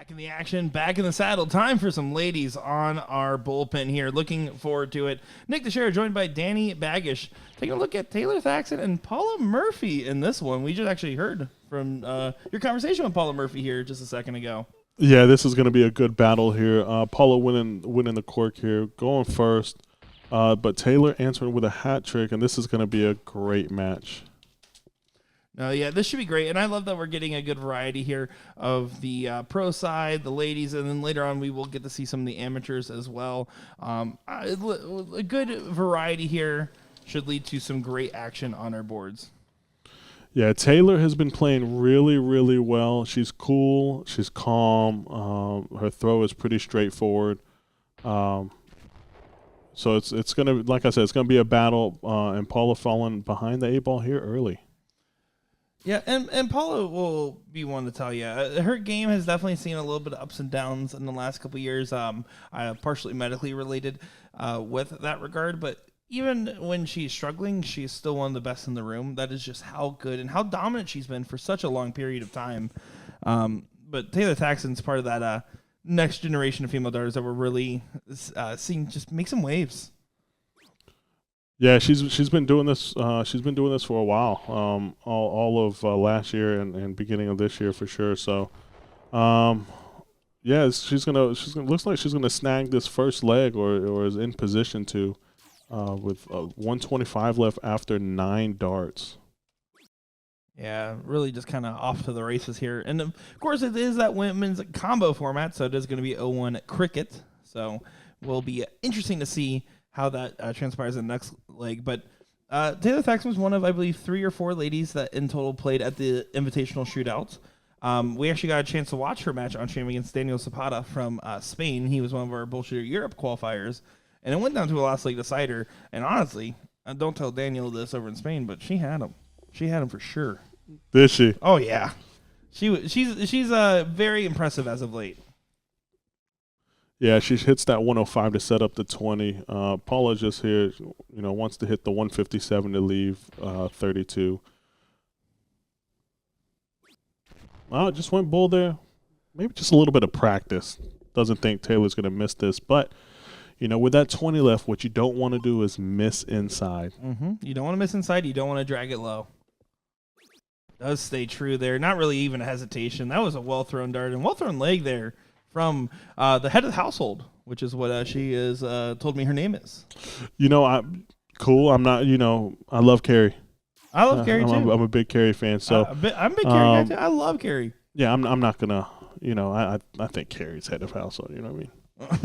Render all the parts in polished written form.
Back in the action, back in the saddle. Time for some ladies on our bullpen here. Looking forward to it. Nick Teixeira joined by Danny Baggish. Taking a look at Taylor Thaxton and Paula Murphy in this one. We just actually heard from your conversation with Paula Murphy here just a second ago. Yeah, this is going to be a good battle here. Paula winning the cork here, going first. But Taylor answering with a hat trick, and this is going to be a great match. Yeah, this should be great, and I love that we're getting a good variety here of the pro side, the ladies, and then later on we will get to see some of the amateurs as well. A good variety here should lead to some great action on our boards. Yeah, Taylor has been playing really, really well. She's cool. She's calm. Her throw is pretty straightforward. So it's gonna, like I said, it's gonna be a battle. And Paula falling behind the 8-ball here early. Yeah, and Paula will be one to tell you. Her game has definitely seen a little bit of ups and downs in the last couple of years, partially medically related with that regard. But even when she's struggling, she's still one of the best in the room. That is just how good and how dominant she's been for such a long period of time. But Taylor Thaxton's part of that next generation of female darters that we're really seeing just make some waves. Yeah, she's been doing this. She's been doing this for a while. All of last year and beginning of this year for sure. So, yeah, she's gonna looks like she's gonna snag this first leg or is in position to, with 125 left after 9 darts. Yeah, really just kind of off to the races here. And, of course, it is that women's combo format, so it is going to be 0-1 cricket. So will be interesting to see how that transpires in the next leg. But Taylor Thaxton was one of, I believe, 3 or 4 ladies that in total played at the Invitational Shootout. We actually got a chance to watch her match on stream against Daniel Zapata from Spain. He was one of our Bullshooter Europe qualifiers. And it went down to a last leg decider. And honestly, don't tell Daniel this over in Spain, but she had him. She had him for sure. Did she? Oh, yeah. She's very impressive as of late. Yeah, she hits that 105 to set up the 20. Paula just here, wants to hit the 157 to leave 32. Well, just went bull there. Maybe just a little bit of practice. Doesn't think Taylor's going to miss this. But, with that 20 left, what you don't want to do is miss inside. Mm-hmm. You don't want to miss inside. You don't want to drag it low. Does stay true there. Not really even a hesitation. That was a well-thrown dart and well-thrown leg there from the head of the household, which is what she is told me her name is. Cool. I'm not, I love Carrie. I love Carrie, too. I'm a big Carrie fan. So I'm a big Carrie guy, too. I love Carrie. Yeah, I'm not going to, I think Carrie's head of household, you know what I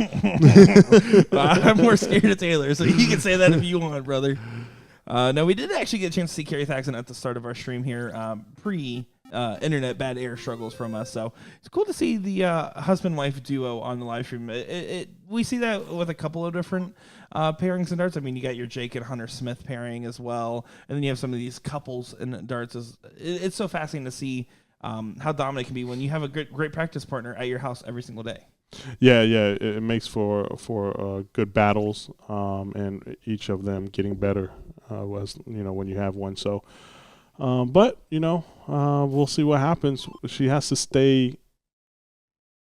mean? I'm more scared of Taylor, so you can say that if you want, brother. No, we did actually get a chance to see Carrie Thaxton at the start of our stream here, pre-internet bad air struggles from us. So it's cool to see the husband-wife duo on the live stream. We see that with a couple of different pairings in darts. I mean, you got your Jake and Hunter Smith pairing as well, and then you have some of these couples in darts. It's so fascinating to see how dominant it can be when you have a great practice partner at your house every single day. Yeah, it makes for good battles, and each of them getting better when you have one. So, but we'll see what happens. She has to stay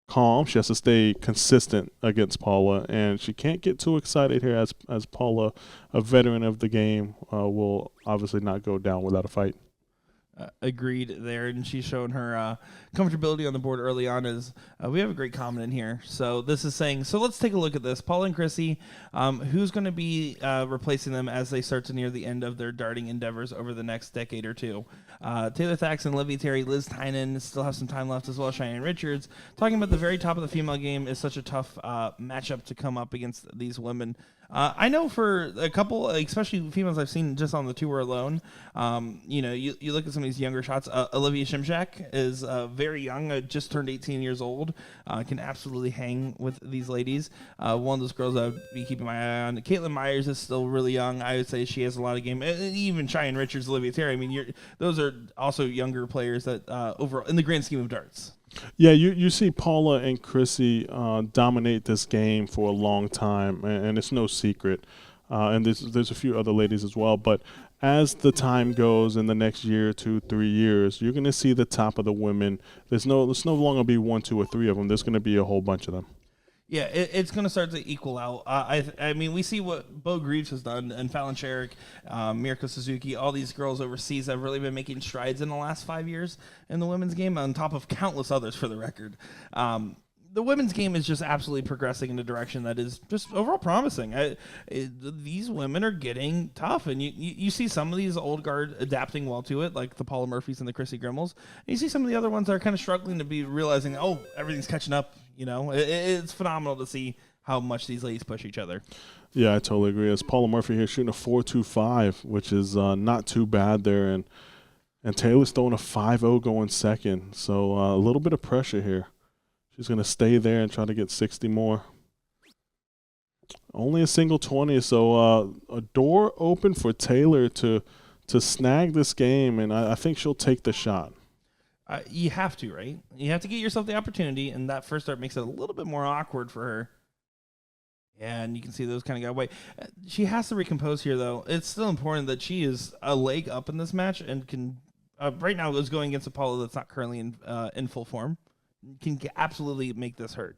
calm. She has to stay consistent against Paula, and she can't get too excited here as Paula, a veteran of the game, will obviously not go down without a fight. Agreed there, and she's shown her comfortability on the board early on. As we have a great comment in here. So this is saying, so let's take a look at this. Paula and Chrissy, who's going to be replacing them as they start to near the end of their darting endeavors over the next decade or two. Taylor Thaxton, Olivia Terry, Liz Tynan still have some time left as well. Cheyenne Richards. Talking about the very top of the female game is such a tough matchup to come up against these women. I know for a couple, especially females I've seen just on the tour alone, you look at some of these younger shots. Olivia Shimshak is very young, just turned 18 years old, can absolutely hang with these ladies. One of those girls I would be keeping my eye on. Caitlin Myers is still really young. I would say she has a lot of game. Even Cheyenne Richards, Olivia Terry. I mean, those are also younger players that overall, in the grand scheme of darts. Yeah, you see Paula and Chrissy dominate this game for a long time, and it's no secret. And there's a few other ladies as well. But as the time goes in the next year, 2, 3 years, you're going to see the top of the women. There's no longer be 1, 2, or 3 of them. There's going to be a whole bunch of them. Yeah, it's going to start to equal out. I mean, we see what Bo Greaves has done, and Fallon Sherrick, Mirko Suzuki, all these girls overseas have really been making strides in the last 5 years in the women's game, on top of countless others, for the record. The women's game is just absolutely progressing in a direction that is just overall promising. These women are getting tough, and you see some of these old guard adapting well to it, like the Paula Murphys and the Chrissy Grimmels. And you see some of the other ones that are kind of struggling to be realizing, oh, everything's catching up. You know, it's phenomenal to see how much these ladies push each other. Yeah, I totally agree. As Paula Murphy here shooting a 4.25, which is not too bad there, and Taylor's throwing a 5.0 going second. So a little bit of pressure here. She's going to stay there and try to get 60 more. Only a single 20, so a door open for Taylor to snag this game, and I think she'll take the shot. You have to, right? You have to get yourself the opportunity, and that first start makes it a little bit more awkward for her. Yeah, and you can see those kind of got away. She has to recompose here, though. It's still important that she is a leg up in this match and can, right now, is going against a Paula that's not currently in full form. Can absolutely make this hurt.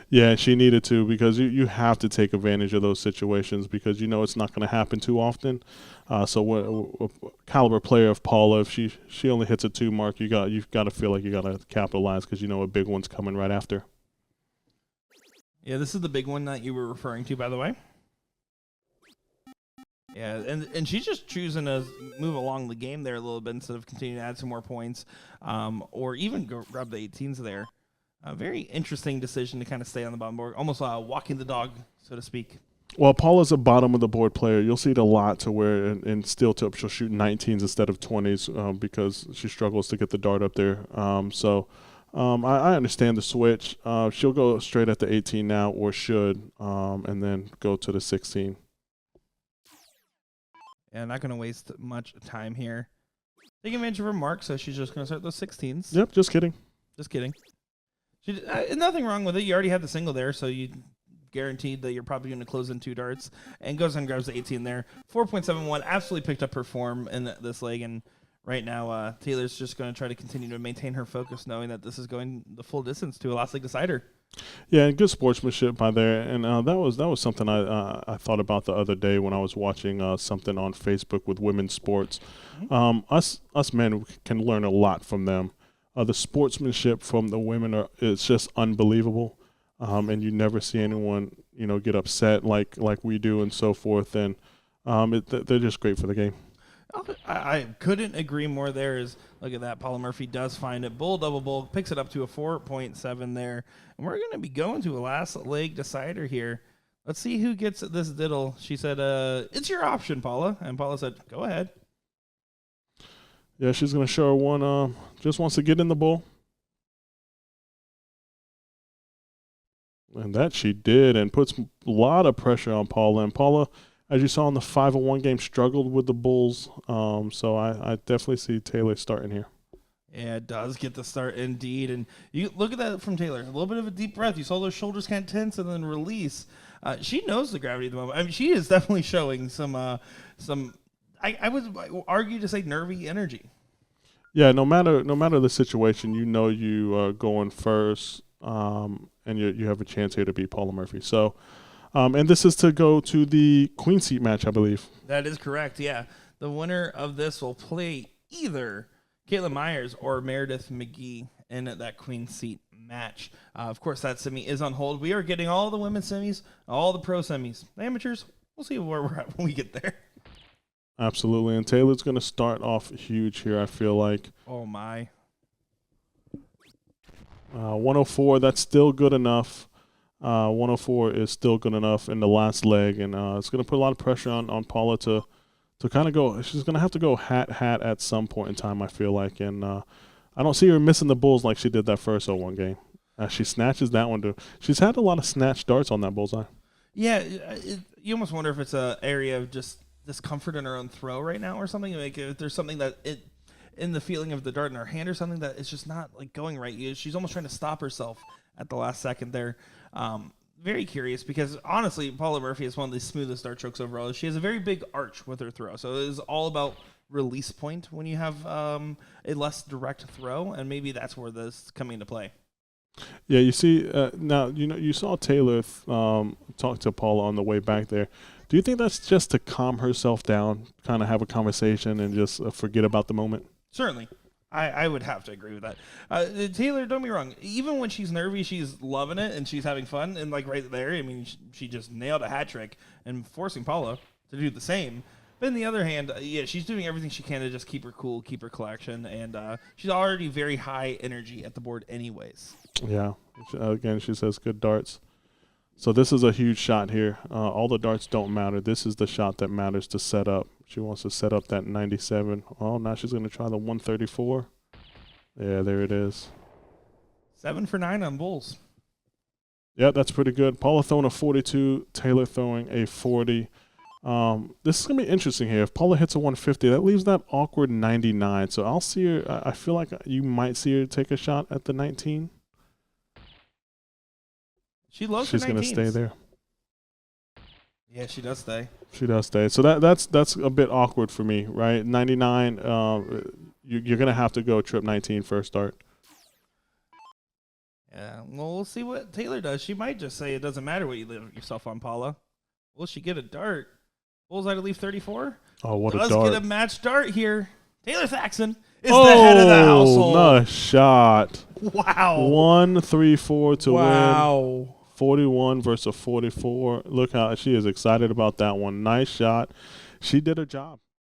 Yeah, she needed to, because you have to take advantage of those situations, because you know it's not going to happen too often. So a caliber player of Paula, if she only hits a 2 mark, you've got to feel like you got to capitalize, because you know a big one's coming right after. Yeah, this is the big one that you were referring to, by the way. Yeah, and she's just choosing to move along the game there a little bit instead of continuing to add some more points, or even go grab the 18s there. A very interesting decision to kind of stay on the bottom board, almost walking the dog, so to speak. Well, Paula's a bottom of the board player. You'll see it a lot to where in steel tip she'll shoot 19s instead of 20s because she struggles to get the dart up there. I understand the switch. She'll go straight at the 18 now, or should, and then go to the 16. Yeah, not going to waste much time here. Taking advantage of her mark, so she's just going to start those 16s. Yep, just kidding. Just kidding. Nothing wrong with it. You already had the single there, so you guaranteed that you're probably going to close in 2 darts. And goes and grabs the 18 there. 4.71, absolutely picked up her form in this leg. And right now, Taylor's just going to try to continue to maintain her focus, knowing that this is going the full distance to a last leg decider. Yeah, and good sportsmanship by there, and that was something I thought about the other day when I was watching something on Facebook with women's sports. Us men can learn a lot from them. The sportsmanship from the women is just unbelievable, and you never see anyone get upset like we do and so forth, and they're just great for the game. I couldn't agree more there. Look at that. Paula Murphy does find it. Bull, double bull, picks it up to a 4.7 there. And we're going to be going to a last leg decider here. Let's see who gets this diddle. She said, it's your option, Paula. And Paula said, go ahead. Yeah, she's going to show her one. Just wants to get in the bull. And that she did, and puts a lot of pressure on Paula. And Paula, as you saw in the 5-1 game, struggled with the bulls. So I definitely see Taylor starting here. Yeah, it does get the start indeed. And you look at that from Taylor. A little bit of a deep breath. You saw those shoulders kind of tense and then release. She knows the gravity of the moment. I mean, she is definitely showing some I would argue to say nervy energy. Yeah, no matter the situation, you are going first, and you have a chance here to beat Paula Murphy. So. And this is to go to the queen seat match, I believe. That is correct, yeah. The winner of this will play either Caitlin Myers or Meredith McGee in that queen seat match. Of course, that semi is on hold. We are getting all the women's semis, all the pro semis. The amateurs, we'll see where we're at when we get there. Absolutely, and Taylor's going to start off huge here, I feel like. Oh, my. 104, that's still good enough. 104 is still good enough in the last leg, and it's going to put a lot of pressure on Paula to kind of go. She's going to have to go hat at some point in time, I feel like, and I don't see her missing the bulls like she did that first 0-1 game. She snatches that one too. She's had a lot of snatch darts on that bullseye. Yeah, you almost wonder if it's an area of just discomfort in her own throw right now or something. Like if there's something that in the feeling of the dart in her hand or something that is just not like going right. She's almost trying to stop herself at the last second there. very curious because honestly, Paula Murphy is one of the smoothest dart strokes overall. She has a very big arch with her throw, so it is all about release point when you have a less direct throw, and maybe that's where this coming into play. Yeah, you see, now you saw Taylor talk to Paula on the way back there. Do you think that's just to calm herself down, kind of have a conversation, and just forget about the moment? Certainly. I would have to agree with that. Taylor, don't be wrong. Even when she's nervy, she's loving it and she's having fun. And like right there, I mean, she just nailed a hat trick and forcing Paula to do the same. But on the other hand, yeah, she's doing everything she can to just keep her cool, keep her collection, and she's already very high energy at the board anyways. Yeah. Again, she says good darts. So this is a huge shot here. All the darts don't matter. This is the shot that matters to set up. She wants to set up that 97. Oh, now she's going to try the 134. Yeah, there it is. 7 for 9 on Bulls. Yeah, that's pretty good. Paula throwing a 42, Taylor throwing a 40. This is going to be interesting here. If Paula hits a 150, that leaves that awkward 99. So I'll see her. I feel like you might see her take a shot at the 19. She loves She's going to stay there. Yeah, she does stay. She does stay. So that's a bit awkward for me, right? 99, you're going to have to go trip 19 first start. Yeah, well, we'll see what Taylor does. She might just say it doesn't matter what you leave yourself on, Paula. Will she get a dart? Bullseye to leave 34? Oh, what a dart. Does get a match dart here. Taylor Thaxton is the head of the household. Nice shot. Wow. 1-3-4 to win. Wow. 41 versus 44. Look how she is excited about that one. Nice shot. She did her job.